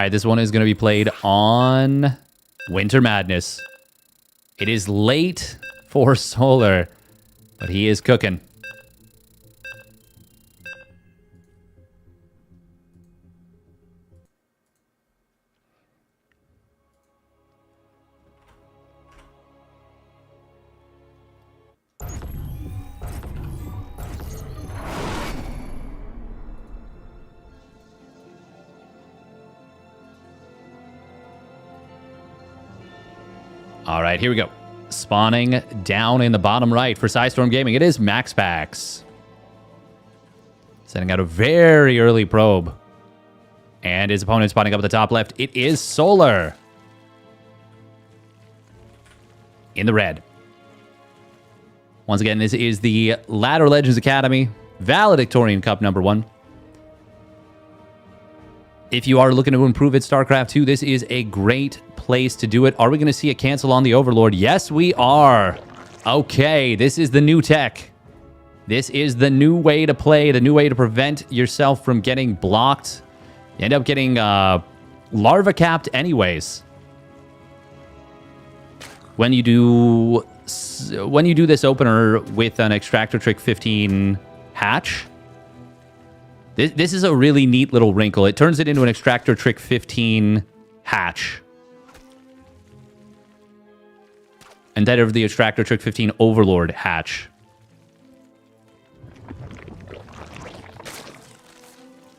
right, this one is going to be played on Winter Madness. It is late for Solar, but he is cooking. All right, here we go. Spawning down in the bottom right for Storm Gaming. It is MaxPax. Sending out a very early probe. And his opponent spawning up at the top left. It is Solar. In the red. Once again, this is the Ladder Legends Academy Valedictorian Cup #1. If you are looking to improve at StarCraft 2, this is a great place to do it. Are we going to see a cancel on the Overlord? Yes, we are. Okay, this is the new tech. This is the new way to play, the new way to prevent yourself from getting blocked. You end up getting larva capped anyways. When you do this opener with an Extractor Trick 15 hatch, this is a really neat little wrinkle. It turns it into an Extractor Trick 15 hatch. Instead of the Extractor Trick 15 Overlord hatch.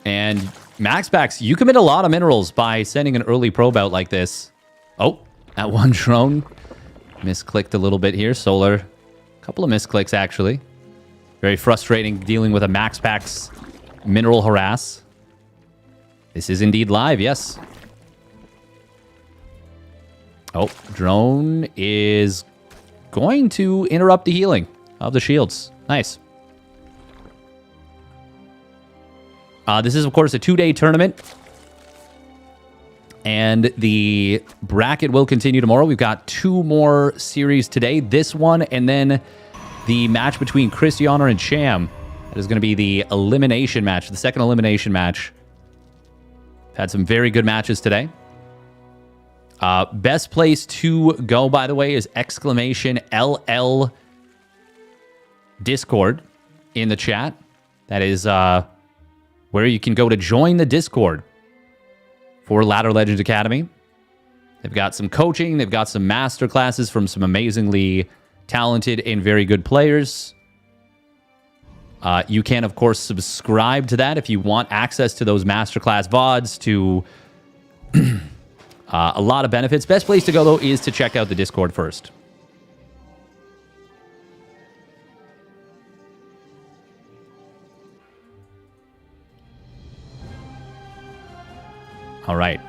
And MaxPax, you commit a lot of minerals by sending an early probe out like this. Oh, that one drone misclicked a little bit here. Solar, a couple of misclicks actually. Very frustrating dealing with a MaxPax mineral harass. This is indeed live, yes. Oh, drone is going to interrupt the healing of the shields. Nice. This is, of course, a 2-day tournament. And the bracket will continue tomorrow. We've got 2 more series today. This one and then the match between Christiana and Sham. That is going to be the elimination match, the second elimination match. Had some very good matches today. Best place to go, by the way, is !LL Discord in the chat. That is where you can go to join the Discord for Ladder Legends Academy. They've got some coaching. They've got some master classes from some amazingly talented and very good players. You can, of course, subscribe to that if you want access to those masterclass VODs, to a lot of benefits. Best place to go, though, is to check out the Discord first. All right.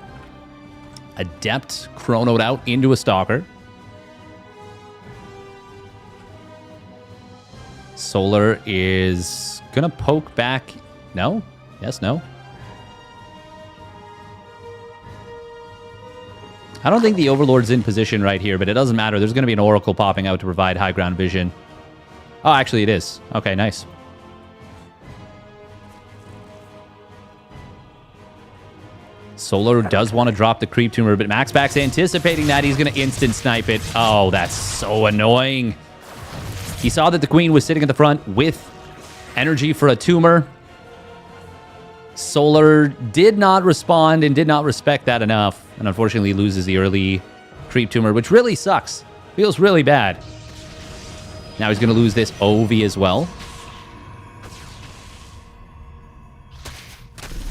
Adept chronoed out into a Stalker. Solar is going to poke back. No? Yes, no? I don't think the Overlord's in position right here, but it doesn't matter. There's going to be an Oracle popping out to provide high ground vision. Oh, actually it is. Okay, nice. Solar does want to drop the Creep Tumor, but MaxPax anticipating that. He's going to instant snipe it. Oh, that's so annoying. He saw that the Queen was sitting at the front with energy for a tumor. Solar did not respond and did not respect that enough, and unfortunately loses the early Creep Tumor, which really sucks. Feels really bad. Now he's going to lose this OV as well.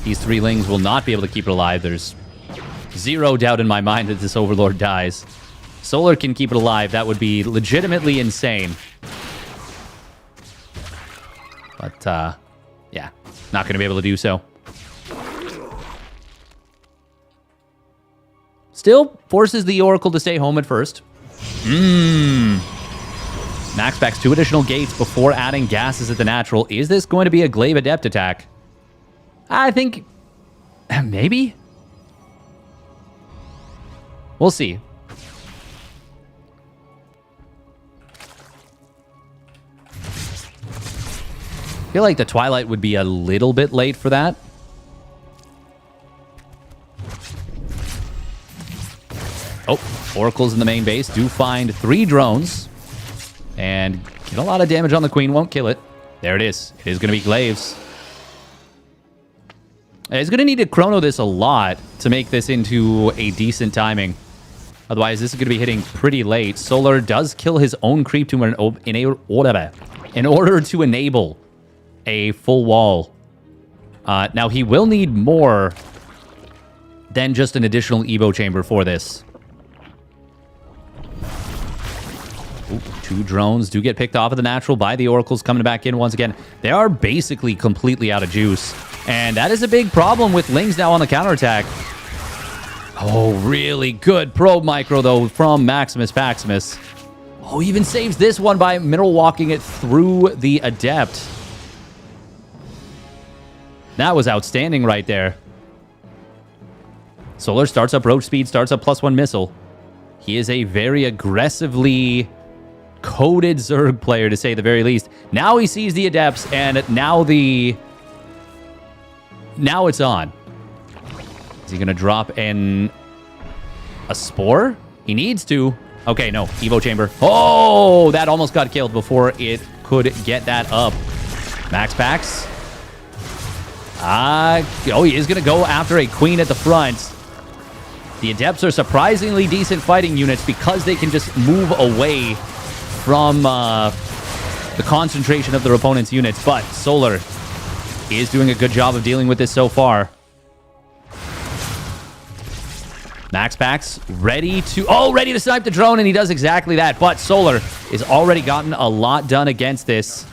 These 3 Lings will not be able to keep it alive. There's zero doubt in my mind that this Overlord dies. Solar can keep it alive. That would be legitimately insane. But, yeah, not going to be able to do so. Still forces the Oracle to stay home at first. MaxPax 2 additional gates before adding gases at the natural. Is this going to be a Glaive Adept attack? I think maybe. We'll see. I feel like the Twilight would be a little bit late for that. Oracles in the main base do find 3 drones. And get a lot of damage on the queen. Won't kill it. There it is. It is going to be Glaives. He's going to need to chrono this a lot to make this into a decent timing. Otherwise, this is going to be hitting pretty late. Solar does kill his own creep to in order to enable a full wall. Now, he will need more than just an additional Evo chamber for this. Ooh, 2 drones do get picked off of the natural by the Oracles coming back in once again. They are basically completely out of juice. And that is a big problem with Lings now on the counterattack. Oh, really good probe micro, though, from MaxPax. Oh, he even saves this one by mineral walking it through the Adept. That was outstanding right there. Solar starts up roach speed, starts up +1 missile. He is a very aggressively coded Zerg player, to say the very least. Now he sees the Adepts, and now it's on. Is he going to drop in a Spore? He needs to. Okay, no. Evo Chamber. Oh, that almost got killed before it could get that up. MaxPax. Oh, he is going to go after a Queen at the front. The Adepts are surprisingly decent fighting units because they can just move away from the concentration of their opponent's units. But Solar is doing a good job of dealing with this so far. MaxPax ready to snipe the drone, and he does exactly that. But Solar has already gotten a lot done against this.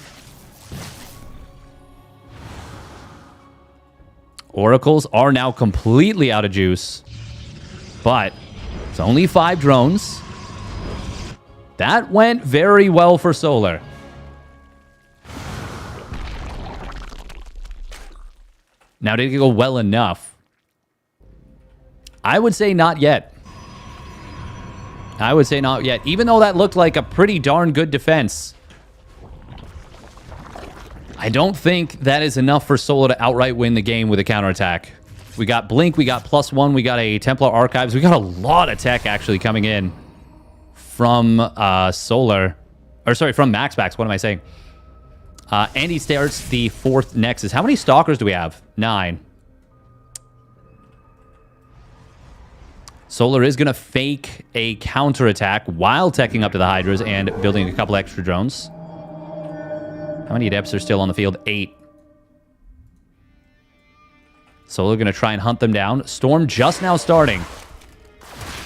Oracles are now completely out of juice. But it's only 5 drones. That went very well for Solar. Now, did it go well enough? I would say not yet. Even though that looked like a pretty darn good defense. I don't think that is enough for Solar to outright win the game with a counterattack. We got Blink, we got +1, we got a Templar Archives. We got a lot of tech actually coming in from Solar. Or sorry, from MaxPax. What am I saying? And he starts the 4th Nexus. How many Stalkers do we have? 9. Solar is going to fake a counterattack while teching up to the Hydras and building a couple extra drones. How many Adepts are still on the field? 8. Solar going to try and hunt them down. Storm just now starting.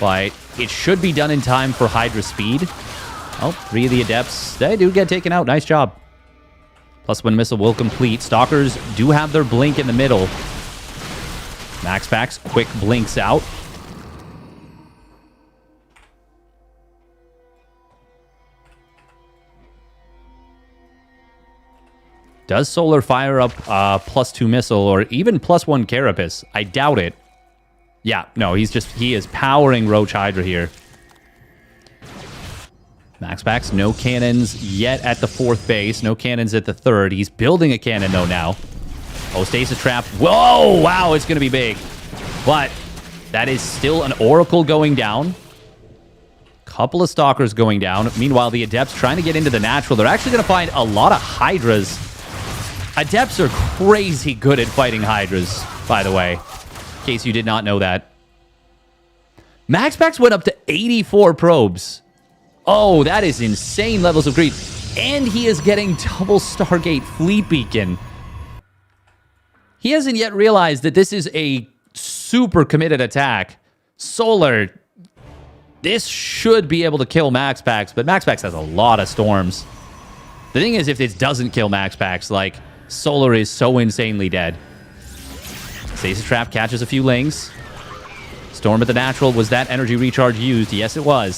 But it should be done in time for Hydra speed. Oh, 3 of the Adepts. They do get taken out. Nice job. +1 missile will complete. Stalkers do have their blink in the middle. MaxPax quick blinks out. Does Solar fire up +2 missile or even +1 Carapace? I doubt it. Yeah, no, he is powering Roach Hydra here. MaxPax, no cannons yet at the 4th base. No cannons at the 3rd. He's building a cannon, though, now. Oh, Stasis Trap. Whoa, wow, it's going to be big. But that is still an Oracle going down. Couple of Stalkers going down. Meanwhile, the Adepts trying to get into the natural. They're actually going to find a lot of Hydras. Adepts are crazy good at fighting Hydras, by the way. In case you did not know that. MaxPax went up to 84 probes. Oh, that is insane levels of greed. And he is getting double Stargate Fleet Beacon. He hasn't yet realized that this is a super committed attack. Solar, this should be able to kill MaxPax, but MaxPax has a lot of storms. The thing is, if it doesn't kill MaxPax, like, Solar is so insanely dead. Stasis Trap catches a few Lings. Storm at the natural. Was that energy recharge used? Yes, it was.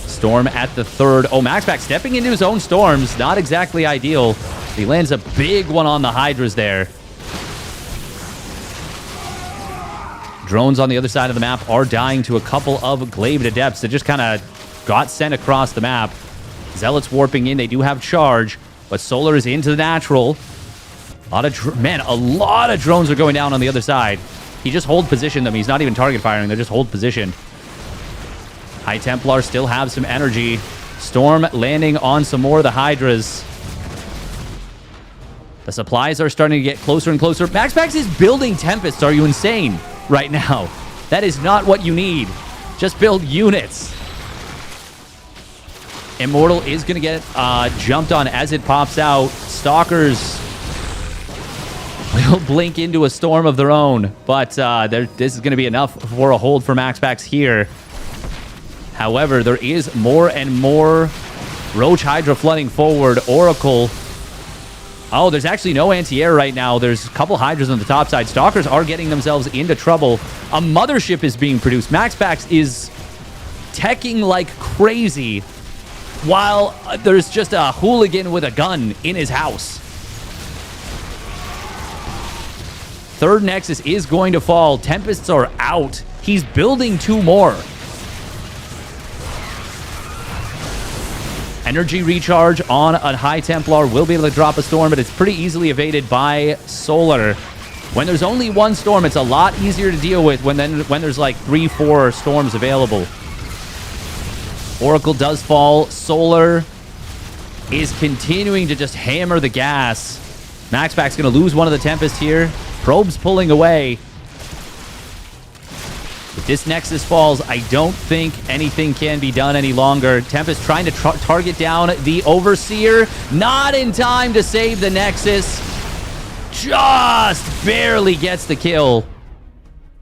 Storm at the 3rd. Oh, MaxPax stepping into his own storms. Not exactly ideal. He lands a big one on the Hydras there. Drones on the other side of the map are dying to a couple of Glaive Adepts that just kind of got sent across the map. Zealots warping in. They do have charge. But Solar is into the natural. A lot of drones are going down on the other side. He just hold position them. He's not even target firing. They're just hold position. High Templar still have some energy. Storm landing on some more of the Hydras. The supplies are starting to get closer and closer. MaxPax is building Tempests. Are you insane right now? That is not what you need. Just build units. Immortal is going to get jumped on as it pops out. Stalkers will blink into a storm of their own. But this is going to be enough for a hold for MaxPax here. However, there is more and more Roach Hydra flooding forward. Oracle. Oh, there's actually no anti-air right now. There's a couple Hydras on the top side. Stalkers are getting themselves into trouble. A mothership is being produced. MaxPax is teching like crazy while there's just a hooligan with a gun in his house. Third Nexus is going to fall. Tempests are out. He's building 2 more. Energy recharge on a High Templar will be able to drop a storm, but it's pretty easily evaded by Solar. When there's only 1 storm, it's a lot easier to deal with when there's like 3-4 storms available. Oracle does fall. Solar is continuing to just hammer the gas. MaxPax going to lose one of the Tempests here. Probe's pulling away. If this Nexus falls, I don't think anything can be done any longer. Tempest trying to target down the Overseer. Not in time to save the Nexus. Just barely gets the kill.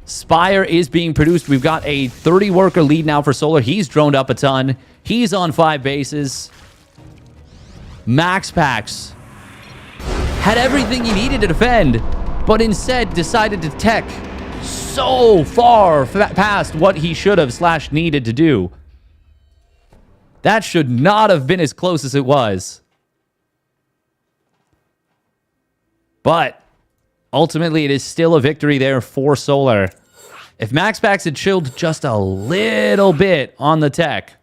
Spire is being produced. We've got a 30-worker lead now for Solar. He's droned up a ton. He's on 5 bases. MaxPax had everything he needed to defend, but instead decided to tech so far past what he should have / needed to do. That should not have been as close as it was. But ultimately, it is still a victory there for Solar. If MaxPax had chilled just a little bit on the tech,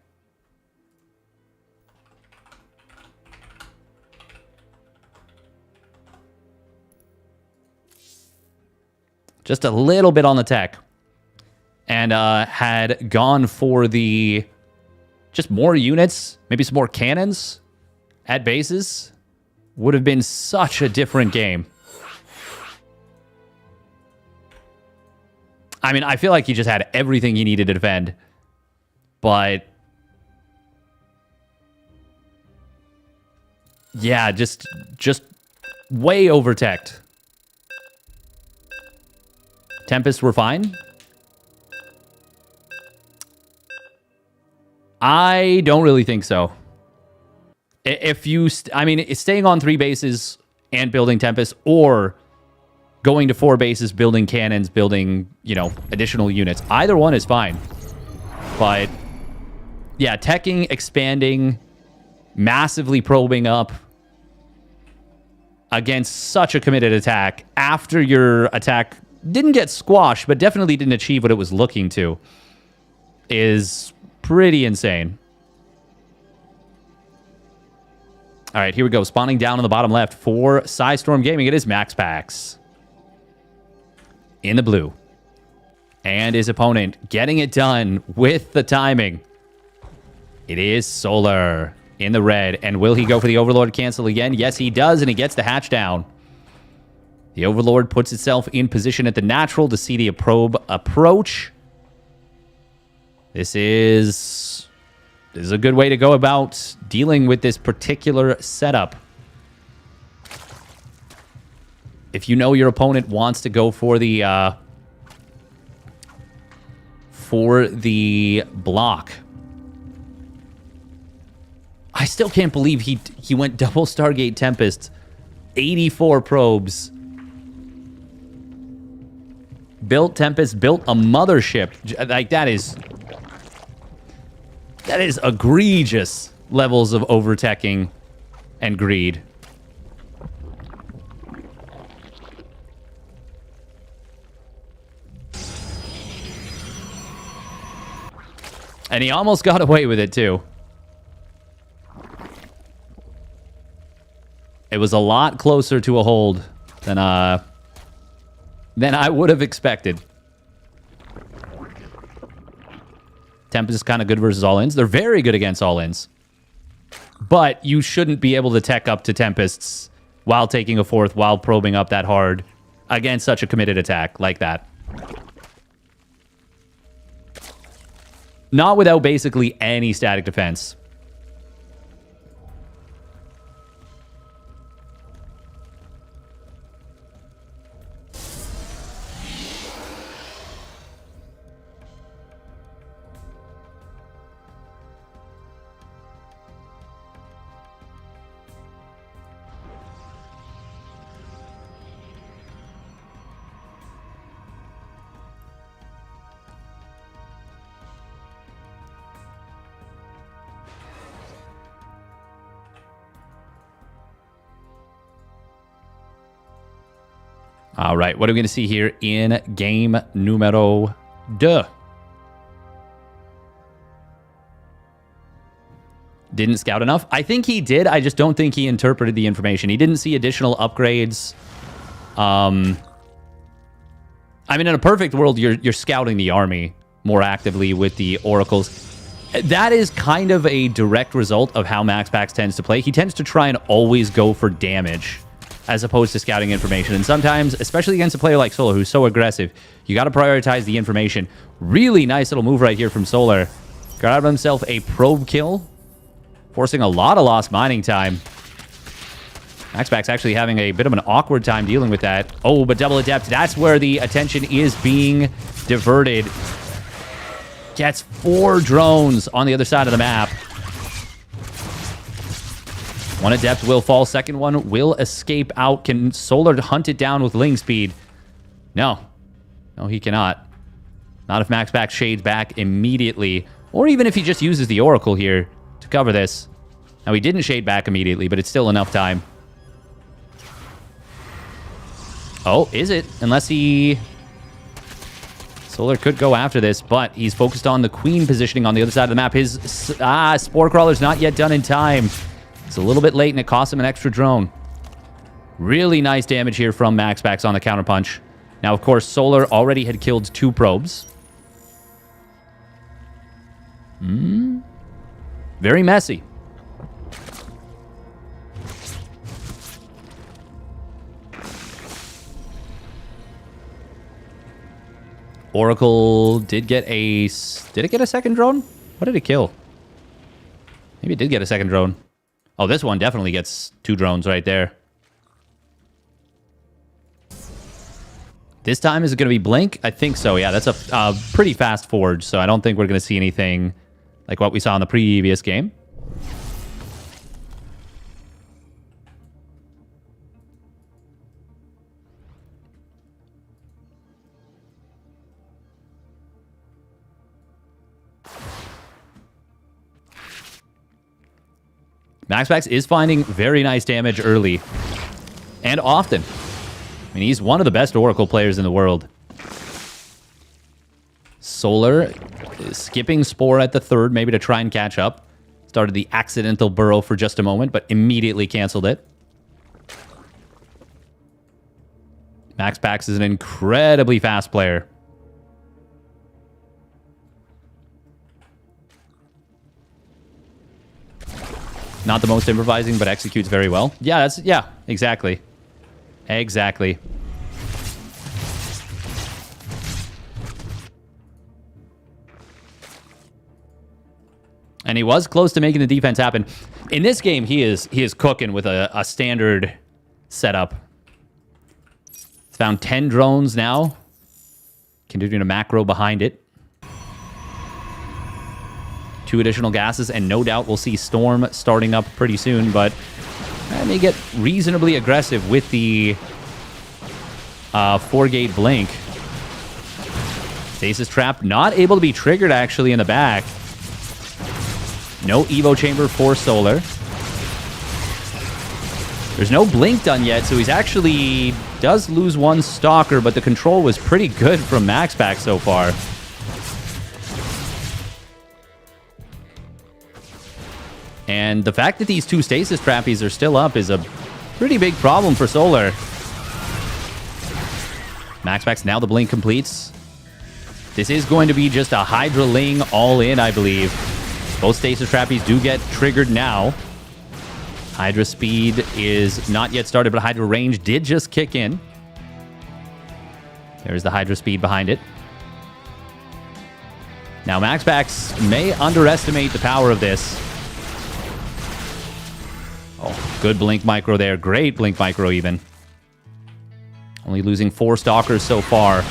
just a little bit on the tech, and had gone for the just more units, maybe some more cannons at bases, would have been such a different game. I mean, I feel like he just had everything he needed to defend, but yeah, just way over-teched. Tempests were fine. I don't really think so. If you, I mean, it's staying on 3 bases and building Tempests, or going to 4 bases, building cannons, building, additional units. Either one is fine. But yeah, teching, expanding, massively probing up against such a committed attack after your attack didn't get squashed, but definitely didn't achieve what it was looking to, is pretty insane. All right, here we go. Spawning down on the bottom left for Psystorm Gaming. It is MaxPax in the blue. And his opponent getting it done with the timing. It is Solar in the red. And will he go for the Overlord cancel again? Yes, he does, and he gets the hatch down. The Overlord puts itself in position at the natural to see the probe approach. This is a good way to go about dealing with this particular setup. If you know your opponent wants to go for the block. I still can't believe he went double Stargate Tempest, 84 probes. Built Tempest, built a mothership. Like, that is egregious levels of overteching and greed. And he almost got away with it, too. It was a lot closer to a hold than than I would have expected. Tempest is kind of good versus all-ins. They're very good against all-ins. But you shouldn't be able to tech up to Tempests while taking a fourth, while probing up that hard against such a committed attack like that. Not without basically any static defense. All right, what are we going to see here in game numero 2? Didn't scout enough? I think he did. I just don't think he interpreted the information. He didn't see additional upgrades. I mean, in a perfect world, you're scouting the army more actively with the oracles. That is kind of a direct result of how MaxPax tends to play. He tends to try and always go for damage as opposed to scouting information. And sometimes, especially against a player like Solar, who's so aggressive, you got to prioritize the information. Really nice little move right here from Solar. Got himself a probe kill, forcing a lot of lost mining time. MaxPax actually having a bit of an awkward time dealing with that. Oh, but double adept, that's where the attention is being diverted. Gets 4 drones on the other side of the map. One adept will fall. Second one will escape out. Can Solar hunt it down with Ling speed? No. No, he cannot. Not if MaxPax shades back immediately. Or even if he just uses the Oracle here to cover this. Now, he didn't shade back immediately, but it's still enough time. Oh, is it? Unless he... Solar could go after this, but he's focused on the Queen positioning on the other side of the map. His Spore Crawler's not yet done in time. It's a little bit late, and it costs him an extra drone. Really nice damage here from MaxPax on the counterpunch. Now, of course, Solar already had killed 2 probes. Very messy. Oracle did get a... Did it get a second drone? What did it kill? Maybe it did get a second drone. Oh, this one definitely gets 2 drones right there. This time, is it going to be Blink? I think so, yeah. That's a pretty fast forge, so I don't think we're going to see anything like what we saw in the previous game. MaxPax is finding very nice damage early. And often. I mean, he's one of the best Oracle players in the world. Solar is skipping Spore at the 3rd, maybe to try and catch up. Started the accidental burrow for just a moment, but immediately canceled it. MaxPax is an incredibly fast player. Not the most improvising, but executes very well. Yeah, exactly. Exactly. And he was close to making the defense happen. In this game, he is cooking with a standard setup. He's found 10 drones now. Continuing a macro behind it. 2 additional gases, and no doubt we'll see Storm starting up pretty soon, but I may get reasonably aggressive with the 4-gate Blink. Stasis Trap not able to be triggered, actually, in the back. No Evo Chamber for Solar. There's no Blink done yet, so he's actually does lose 1 Stalker, but the control was pretty good from MaxPax so far. And the fact that these 2 Stasis Trappies are still up is a pretty big problem for Solar. MaxPax, now the blink completes. This is going to be just a Hydra Ling all in, I believe. Both Stasis Trappies do get triggered now. Hydra speed is not yet started, but Hydra range did just kick in. There's the Hydra speed behind it. Now, MaxPax may underestimate the power of this. Oh, good Blink Micro there. Great Blink Micro, even. Only losing 4 Stalkers so far.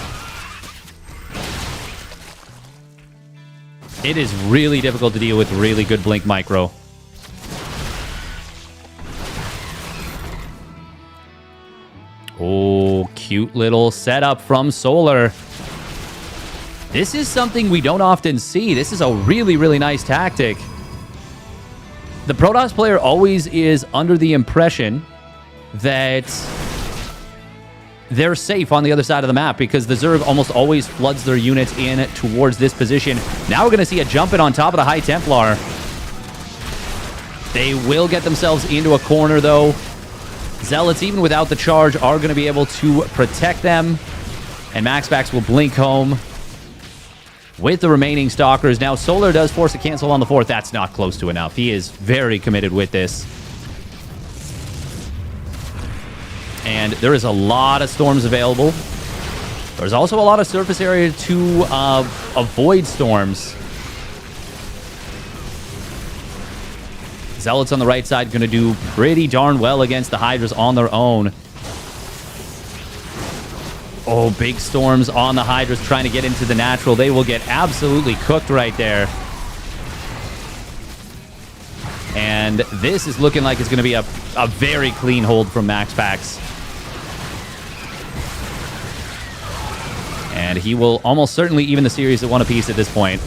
It is really difficult to deal with really good Blink Micro. Oh, cute little setup from Solar. This is something we don't often see. This is a really, really nice tactic. The Protoss player always is under the impression that they're safe on the other side of the map because the Zerg almost always floods their units in towards this position. Now we're going to see a jump in on top of the High Templar. They will get themselves into a corner, though. Zealots, even without the charge, are going to be able to protect them. And MaxPax will blink home with the remaining Stalkers. Now, Solar does force a cancel on the 4th. That's not close to enough. He is very committed with this. And there is a lot of storms available. There's also a lot of surface area to avoid storms. Zealots on the right side going to do pretty darn well against the Hydras on their own. Oh, big storms on the Hydras trying to get into the natural. They will get absolutely cooked right there. And this is looking like it's going to be a very clean hold from MaxPax. And he will almost certainly even the series at 1 apiece at this point.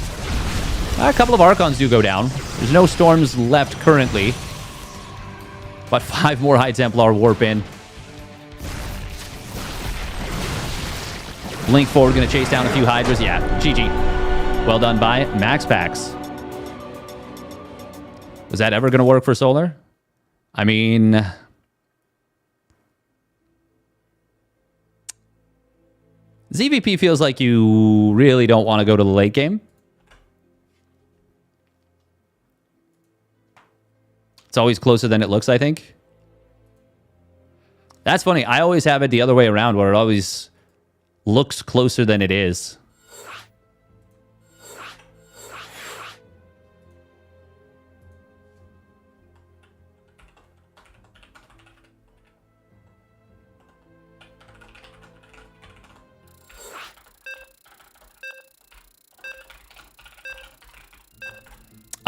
A couple of Archons do go down. There's no storms left currently. But 5 more High Templar warp in. Blink forward, going to chase down a few Hydras. Yeah, GG. Well done by MaxPax. Was that ever going to work for Solar? I mean, ZVP feels like you really don't want to go to the late game. It's always closer than it looks, I think. That's funny. I always have it the other way around, where it always looks closer than it is.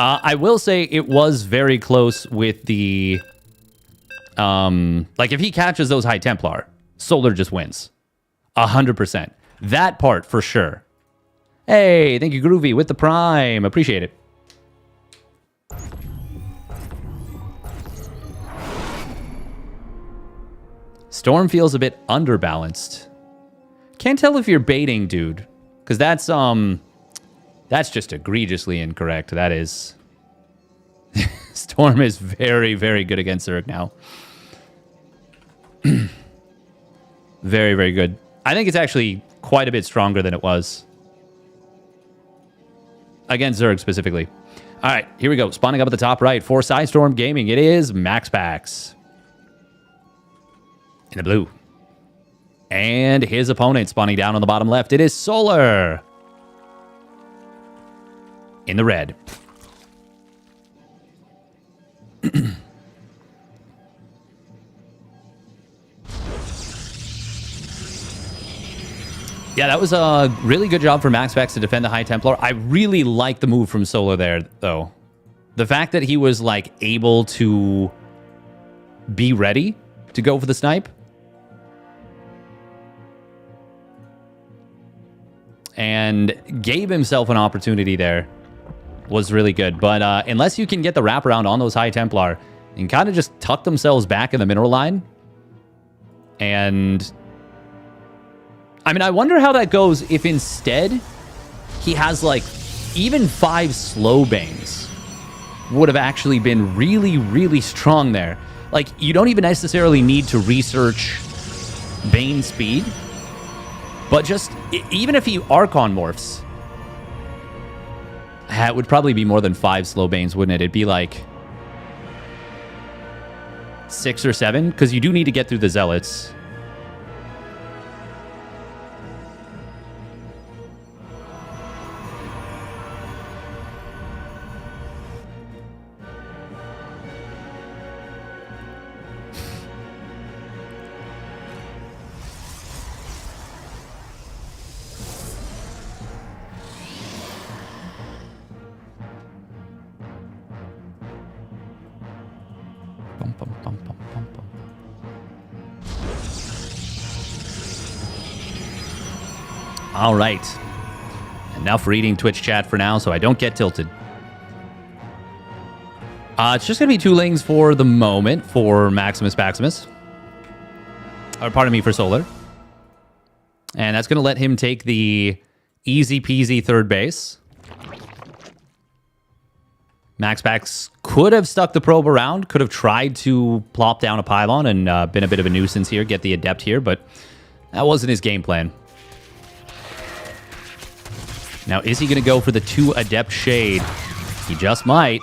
I will say it was very close with the... like, if he catches those High Templar, Solar just wins. 100%. That part, for sure. Hey, thank you, Groovy, with the Prime. Appreciate it. Storm feels a bit underbalanced. Can't tell if you're baiting, dude. Because that's just egregiously incorrect. That is... Storm is very, very good against Zerg now. Very, very good. I think it's actually quite a bit stronger than it was. Against Zerg, specifically. All right, here we go. Spawning up at the top right for Storm Gaming. It is MaxPax. In the blue. And his opponent spawning down on the bottom left. It is Solar. In the red. Yeah, that was a really good job for MaxPax to defend the High Templar. I really like the move from Solar there, though. The fact that he was, like, able to be ready to go for the snipe. And gave himself an opportunity there. Was really good. But unless you can get the wraparound on those High Templar and kind of just tuck themselves back in the mineral line. And I mean, I wonder how that goes if instead he has like even 5 slow bangs would have actually been really, really strong there. Like, you don't even necessarily need to research Bane speed. But just, even if he Archon morphs, it would probably be more than 5 slow Banes, wouldn't it? It'd be like 6 or 7, because you do need to get through the Zealots. All right. Enough reading Twitch chat for now, so I don't get tilted. It's just going to be 2 Lings for the moment for Maximus Paximus. Or pardon me, for Solar. And that's going to let him take the easy peasy third base. MaxPax could have stuck the probe around, could have tried to plop down a pylon and been a bit of a nuisance here, get the adept here, but that wasn't his game plan. Now, is he going to go for the 2 adept shade? He just might.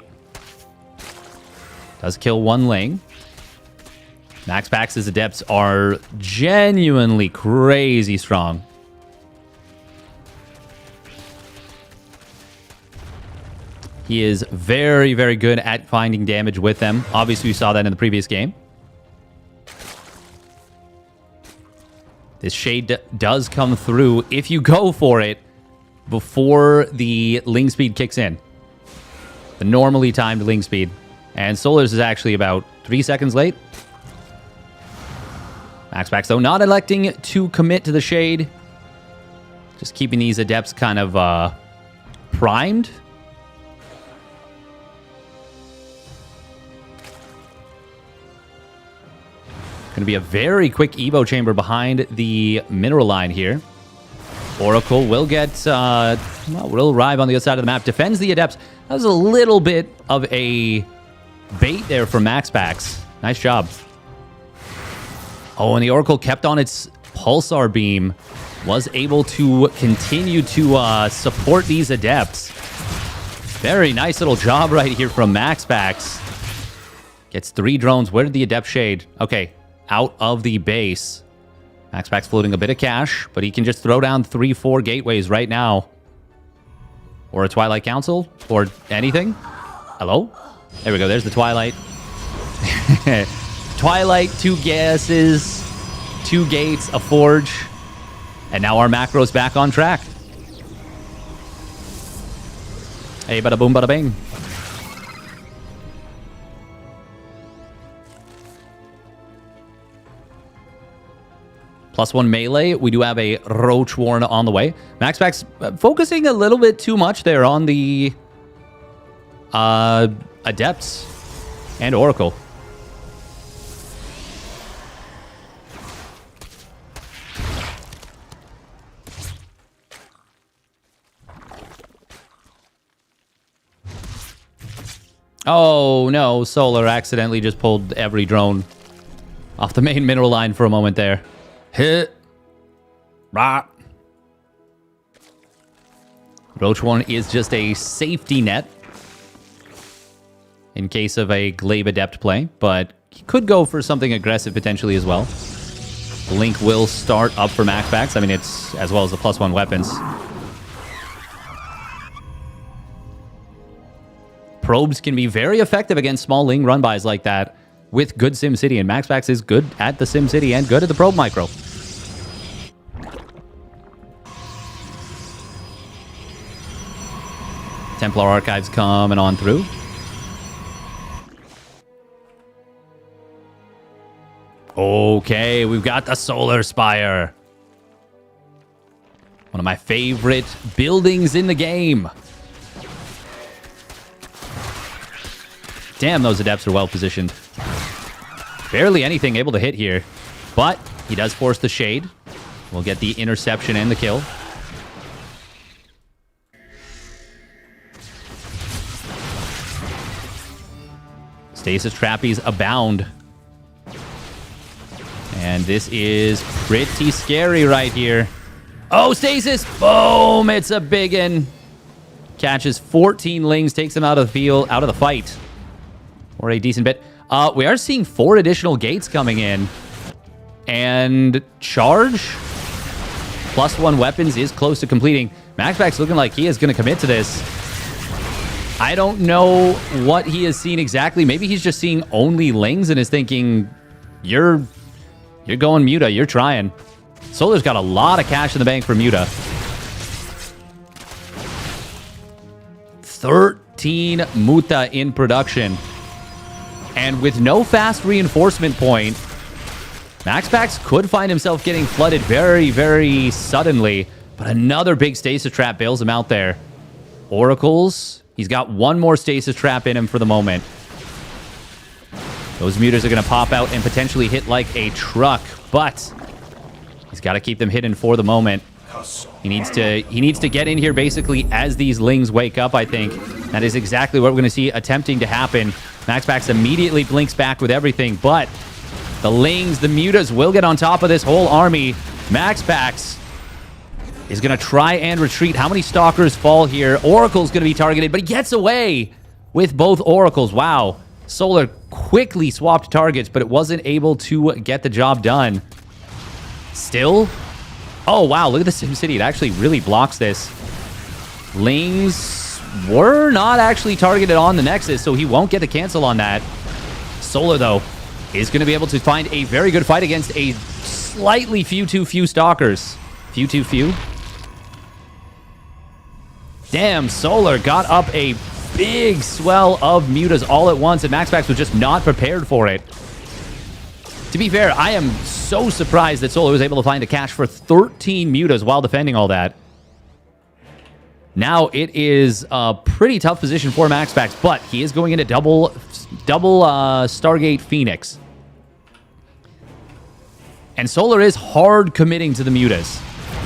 Does kill 1 Ling. MaxPax's adepts are genuinely crazy strong. He is very, very good at finding damage with them. Obviously, we saw that in the previous game. This shade does come through if you go for it before the Ling speed kicks in. The normally timed Ling speed. And Solar's is actually about 3 seconds late. MaxPax, though, not electing to commit to the shade. Just keeping these adepts kind of primed. Going to be a very quick Evo chamber behind the mineral line here. Oracle will get, will arrive on the other side of the map. Defends the adepts. That was a little bit of a bait there for MaxPax. Nice job. Oh, and the Oracle kept on its Pulsar Beam. Was able to continue to support these adepts. Very nice little job right here from MaxPax. Gets 3 drones. Where did the adept shade? Okay, out of the base. MaxPax floating a bit of cash, but he can just throw down 3-4 gateways right now. Or a Twilight Council, or anything. Hello? There we go, there's the Twilight. Twilight, 2 gases, 2 gates, a forge. And now our macro's back on track. Hey, bada boom, bada bing. +1 melee. We do have a Roach Warren on the way. MaxPax focusing a little bit too much there on the Adepts and Oracle. Oh no, Solar accidentally just pulled every drone off the main mineral line for a moment there. Hit. Rah. Roach One is just a safety net in case of a Glaive Adept play, but he could go for something aggressive potentially as well. Link will start up for MaxPax. I mean, it's as well as the +1 weapons. Probes can be very effective against small Ling run-bys like that with good SimCity, and MaxPax is good at the SimCity and good at the probe micro. Templar Archives coming on through. Okay, we've got the Solar Spire. One of my favorite buildings in the game. Damn, those Adepts are well positioned. Barely anything able to hit here, but he does force the shade. We'll get the interception and the kill. Stasis Trappies abound. And this is pretty scary right here. Oh, stasis. Boom. It's a biggin. Catches 14 Lings, takes him out of the field, out of the fight. Or a decent bit. We are seeing 4 additional gates coming in. And charge. +1 weapons is close to completing. MaxPax looking like he is going to commit to this. I don't know what he has seen exactly. Maybe he's just seeing only Lings and is thinking, you're going Muta. You're trying. Solar's got a lot of cash in the bank for Muta. 13 Muta in production. And with no fast reinforcement point, MaxPax could find himself getting flooded very, very suddenly. But another big stasis trap bails him out there. Oracles. He's got one more stasis trap in him for the moment. Those mutas are going to pop out and potentially hit like a truck. But he's got to keep them hidden for the moment. He needs to get in here basically as these Lings wake up, I think. That is exactly what we're going to see attempting to happen. MaxPax immediately blinks back with everything, but the Lings, the mutas will get on top of this whole army. MaxPax is going to try and retreat. How many Stalkers fall here? Oracle's going to be targeted, but he gets away with both Oracles. Wow. Solar quickly swapped targets, but it wasn't able to get the job done. Still? Oh, wow. Look at the SimCity. It actually really blocks this. Lings were not actually targeted on the Nexus, so he won't get the cancel on that. Solar, though, is going to be able to find a very good fight against a slightly few Stalkers. Few. Damn, Solar got up a big swell of mutas all at once, and MaxPax was just not prepared for it. To be fair, I am so surprised that Solar was able to find a cache for 13 mutas while defending all that. Now it is a pretty tough position for MaxPax, but he is going into double Stargate Phoenix. And Solar is hard committing to the mutas.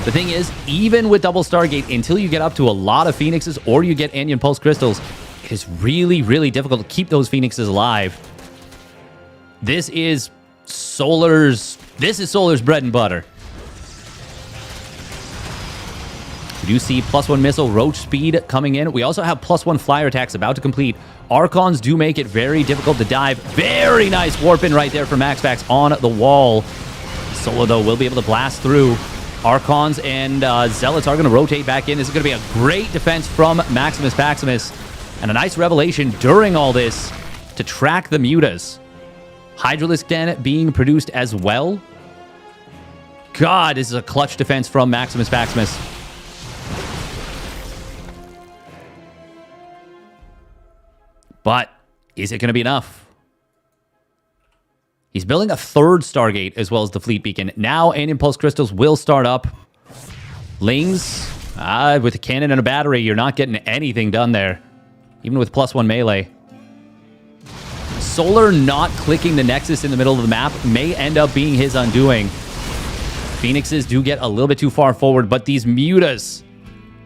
The thing is, even with double Stargate, until you get up to a lot of Phoenixes or you get Anion Pulse Crystals, it is really, really difficult to keep those Phoenixes alive. This is Solar's bread and butter. We do see +1 missile, roach speed coming in. We also have +1 flyer attacks about to complete. Archons do make it very difficult to dive. Very nice warp in right there for MaxPax on the wall. Solar, though, will be able to blast through. Archons and Zealots are going to rotate back in. This is going to be a great defense from Maximus Paximus. And a nice revelation during all this to track the mutas. Hydralisk Den being produced as well. God, this is a clutch defense from Maximus Paximus. But is it going to be enough? He's building a third Stargate as well as the Fleet Beacon. Now, Anion Pulse Crystals will start up. Lings, with a cannon and a battery, you're not getting anything done there. Even with +1 melee. Solar not clicking the Nexus in the middle of the map may end up being his undoing. Phoenixes do get a little bit too far forward, but these mutas,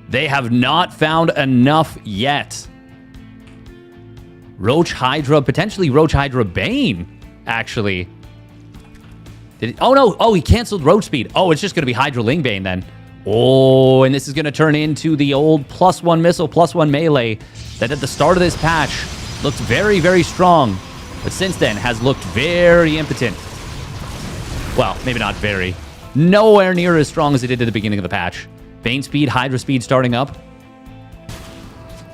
they have not found enough yet. Roach Hydra, potentially Roach Hydra Bane. Actually. Oh, no. Oh, he canceled roach speed. Oh, it's just going to be Hydra Lingbane then. Oh, and this is going to turn into the old +1 missile, +1 melee that at the start of this patch looked very, very strong, but since then has looked very impotent. Well, maybe not very. Nowhere near as strong as it did at the beginning of the patch. Bane speed, Hydra speed starting up.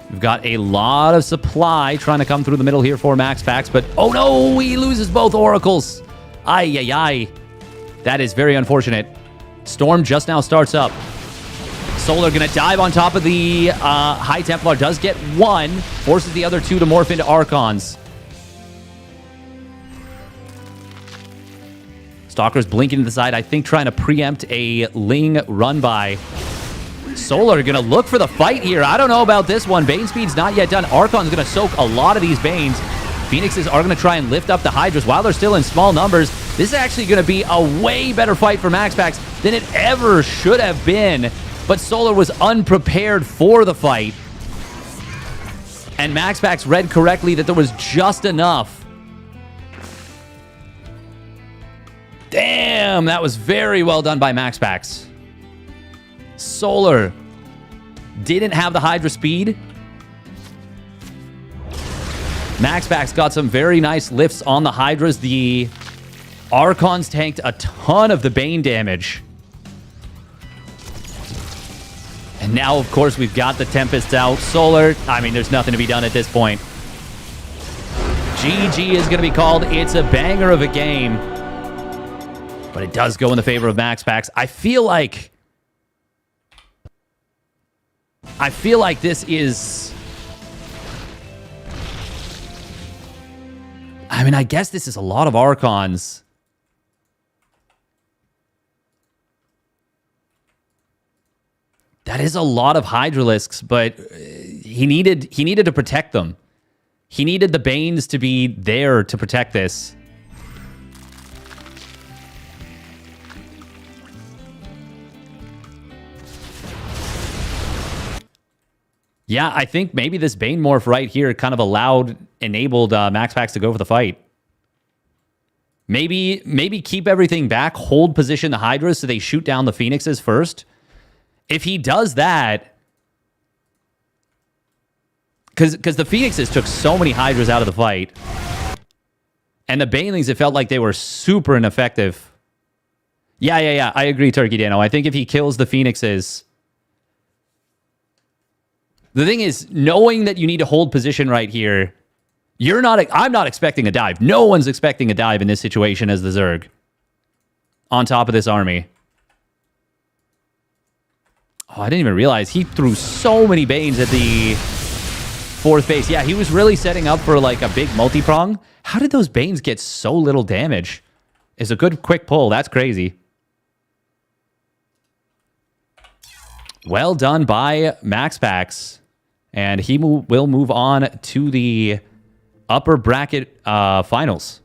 We've got a lot of supply trying to come through the middle here for MaxPax, but oh no, he loses both Oracles. Ay. That is very unfortunate. Storm just now starts up. Solar going to dive on top of the High Templar. Does get one. Forces the other two to morph into Archons. Stalker's blinking to the side, I think trying to preempt a Ling run-by. Solar going to look for the fight here. I don't know about this one. Bane speed's not yet done. Archon's going to soak a lot of these Banes. Phoenixes are going to try and lift up the Hydras while they're still in small numbers. This is actually going to be a way better fight for MaxPax than it ever should have been. But Solar was unprepared for the fight. And MaxPax read correctly that there was just enough. Damn, that was very well done by MaxPax. Solar didn't have the Hydra speed. MaxPax got some very nice lifts on the Hydras. The Archons tanked a ton of the Bane damage. And now, of course, we've got the Tempests out. Solar, I mean, there's nothing to be done at this point. GG is going to be called. It's a banger of a game. But it does go in the favor of MaxPax. I feel like this is... I mean, I guess this is a lot of Archons. That is a lot of Hydralisks, but he needed to protect them. He needed the Banes to be there to protect this. Yeah, I think maybe this Bane morph right here kind of enabled MaxPax to go for the fight. Maybe keep everything back, hold position the Hydras so they shoot down the Phoenixes first. If he does that, because the Phoenixes took so many Hydras out of the fight, and the Banelings, it felt like they were super ineffective. Yeah, I agree, Turkey Dano. I think if he kills the Phoenixes... The thing is, knowing that you need to hold position right here, I'm not expecting a dive. No one's expecting a dive in this situation as the Zerg. On top of this army. Oh, I didn't even realize he threw so many Banes at the fourth base. Yeah, he was really setting up for like a big multi-prong. How did those Banes get so little damage? It's a good quick pull. That's crazy. Well done by MaxPax. And he will move on to the upper bracket finals.